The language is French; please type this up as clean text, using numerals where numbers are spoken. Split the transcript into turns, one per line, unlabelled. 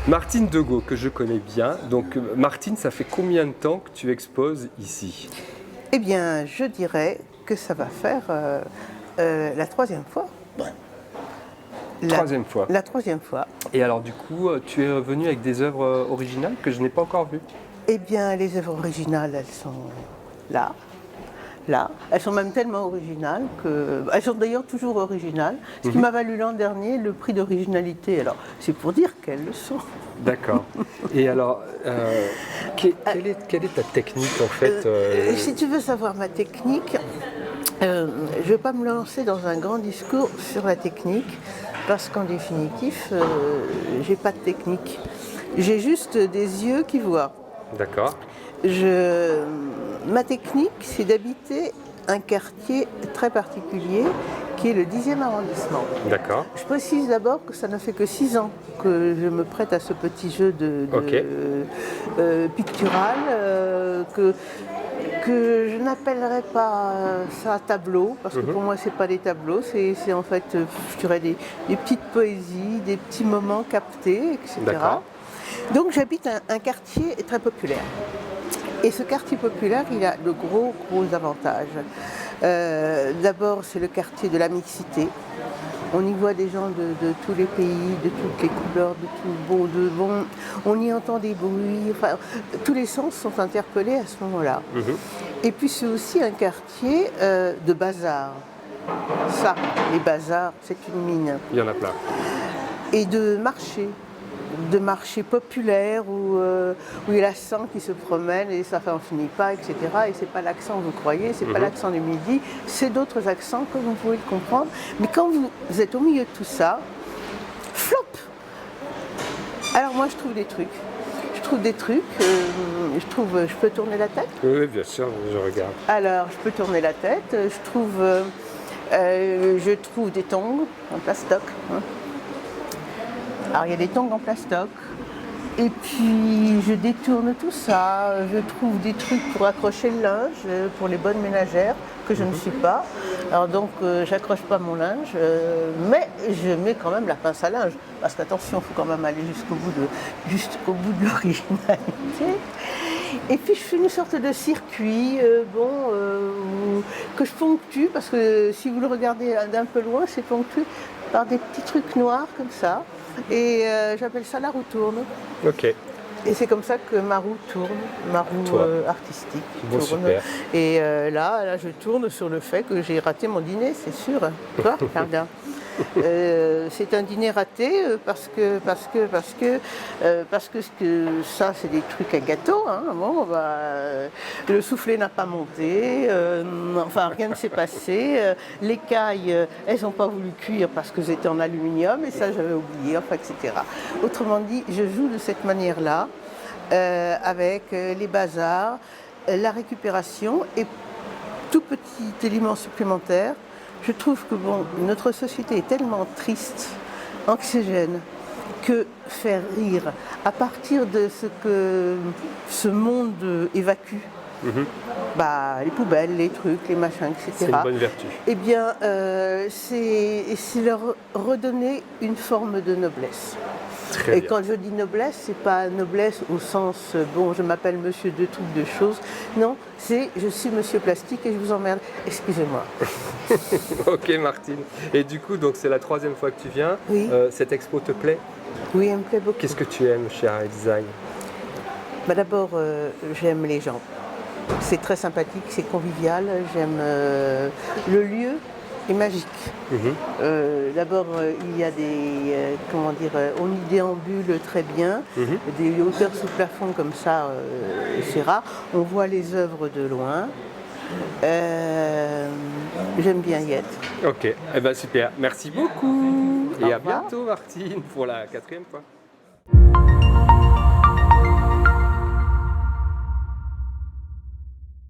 Martine Degaut, que je connais bien. Donc Martine, ça fait combien de temps que tu exposes ici?
Eh bien, je dirais que ça va faire la troisième fois.
Troisième fois.
La troisième fois.
Et alors du coup, tu es venu avec des œuvres originales que je n'ai pas encore vues.
Eh bien, les œuvres originales, elles sont là. Là. Elles sont même tellement originales que. Elles sont d'ailleurs toujours originales. Ce qui m'a valu l'an dernier le prix d'originalité. Alors, c'est pour dire qu'elles le sont.
D'accord. Et alors, quelle est ta technique en fait
Si tu veux savoir ma technique, je ne vais pas me lancer dans un grand discours sur la technique, parce qu'en définitif, j'ai pas de technique. J'ai juste des yeux qui voient.
D'accord.
Ma technique, c'est d'habiter un quartier très particulier qui est le 10e arrondissement.
D'accord.
Je précise d'abord que ça ne fait que 6 ans que je me prête à ce petit jeu pictural que je n'appellerais pas ça tableau, parce que pour moi c'est pas des tableaux, c'est en fait, je dirais des petites poésies, des petits moments captés, etc.
D'accord.
Donc j'habite un quartier très populaire. Et ce quartier populaire, il a de gros avantages. D'abord, c'est le quartier de la mixité. On y voit des gens de tous les pays, de toutes les couleurs, de tout bon. On y entend des bruits. Enfin, tous les sens sont interpellés à ce moment-là. Et puis c'est aussi un quartier de bazar. Ça, les bazars, c'est une mine.
Il y en a plein.
Et de marchés populaires où il y a l'accent qui se promène et ça n'en finit pas, etc. Et c'est pas l'accent que vous croyez, c'est pas l'accent du midi, c'est d'autres accents comme vous pouvez le comprendre. Mais quand vous êtes au milieu de tout ça, flop. Alors moi je trouve des trucs. Je peux tourner la tête?
Oui, bien sûr, je regarde.
Alors je peux tourner la tête, je trouve des tongs en plastoc. Alors il y a des tongs en plastoc, et puis je détourne tout ça, je trouve des trucs pour accrocher le linge, pour les bonnes ménagères, que je ne suis pas. Alors donc j'accroche pas mon linge, mais je mets quand même la pince à linge, parce qu'attention, il faut quand même aller jusqu'au bout de l'originalité. Et puis je fais une sorte de circuit que je ponctue, parce que si vous le regardez d'un peu loin, c'est ponctué par des petits trucs noirs comme ça. Et j'appelle ça la roue tourne.
Ok.
Et c'est comme ça que ma roue tourne, ma roue artistique
Bon,
tourne.
super.
Et là, je tourne sur le fait que j'ai raté mon dîner, c'est sûr. Toi, regarde. C'est un dîner raté parce que ça c'est des trucs à gâteau. Hein. Bon, le soufflet n'a pas monté, enfin rien ne s'est passé. Les cailles, elles n'ont pas voulu cuire parce que c'était en aluminium et ça j'avais oublié, enfin, etc. Autrement dit, je joue de cette manière-là avec les bazars, la récupération et tout petit élément supplémentaire. Je trouve que notre société est tellement triste, anxiogène, que faire rire à partir de ce que ce monde évacue, les poubelles, les trucs, les machins, etc.
C'est une bonne vertu.
Eh bien, c'est leur redonner une forme de noblesse.
Très bien.
Quand je dis noblesse, c'est pas noblesse au sens je m'appelle monsieur deux trucs de choses. Non, c'est je suis monsieur plastique et je vous emmerde. Excusez-moi.
Ok Martine. Et du coup, donc c'est la troisième fois que tu viens.
Oui.
Cette expo te plaît?
Oui, elle me plaît beaucoup.
Qu'est-ce que tu aimes chez Art Design?
D'abord, j'aime les gens. C'est très sympathique, c'est convivial. J'aime le lieu. Est magique. D'abord, il y a on y déambule très bien, des hauteurs sous plafond comme ça, c'est rare. On voit les œuvres de loin. J'aime bien y être.
Ok, eh ben super, merci beaucoup.
Au
Et à
revoir.
bientôt Martine pour la 4e fois.